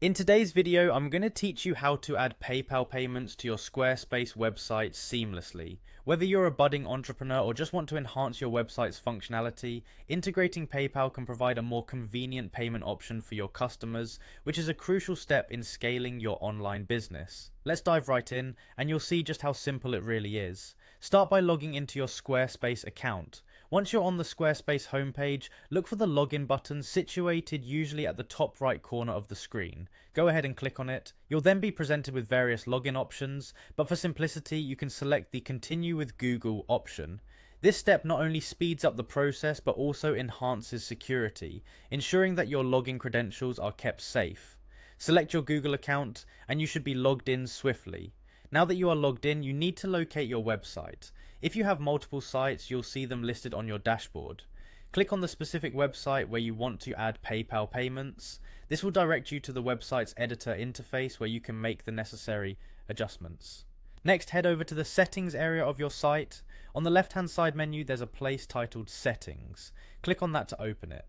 In today's video, I'm going to teach you how to add PayPal payments to your Squarespace website seamlessly. Whether you're a budding entrepreneur or just want to enhance your website's functionality, integrating PayPal can provide a more convenient payment option for your customers, which is a crucial step in scaling your online business. Let's dive right in, and you'll see just how simple it really is. Start by logging into your Squarespace account. Once you're on the Squarespace homepage, look for the login button situated usually at the top right corner of the screen. Go ahead and click on it. You'll then be presented with various login options, but for simplicity you can select the Continue with Google option. This step not only speeds up the process but also enhances security, ensuring that your login credentials are kept safe. Select your Google account and you should be logged in swiftly. Now that you are logged in, you need to locate your website. If you have multiple sites, you'll see them listed on your dashboard. Click on the specific website where you want to add PayPal payments. This will direct you to the website's editor interface where you can make the necessary adjustments. Next, head over to the settings area of your site. On the left-hand side menu, there's a place titled Settings. Click on that to open it.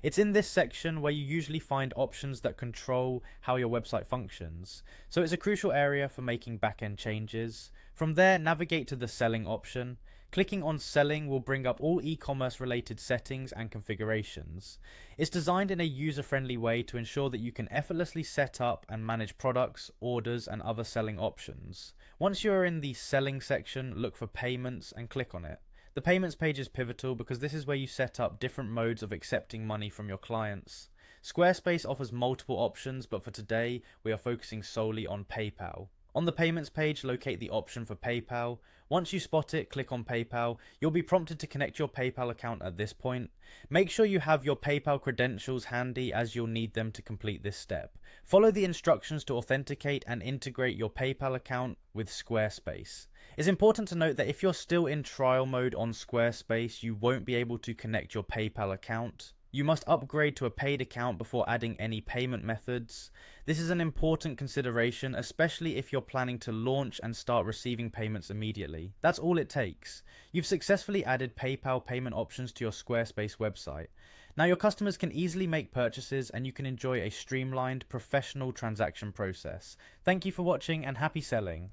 It's in this section where you usually find options that control how your website functions, so it's a crucial area for making back-end changes. From there, navigate to the Selling option. Clicking on Selling will bring up all e-commerce related settings and configurations. It's designed in a user-friendly way to ensure that you can effortlessly set up and manage products, orders, and other selling options. Once you're in the Selling section, look for Payments and click on it. The payments page is pivotal because this is where you set up different modes of accepting money from your clients. Squarespace offers multiple options, but for today, we are focusing solely on PayPal. On the payments page, locate the option for PayPal. Once you spot it, click on PayPal. You'll be prompted to connect your PayPal account at this point. Make sure you have your PayPal credentials handy as you'll need them to complete this step. Follow the instructions to authenticate and integrate your PayPal account with Squarespace. It's important to note that if you're still in trial mode on Squarespace, you won't be able to connect your PayPal account. You must upgrade to a paid account before adding any payment methods. This is an important consideration, especially if you're planning to launch and start receiving payments immediately. That's all it takes. You've successfully added PayPal payment options to your Squarespace website. Now your customers can easily make purchases and you can enjoy a streamlined, professional transaction process. Thank you for watching and happy selling.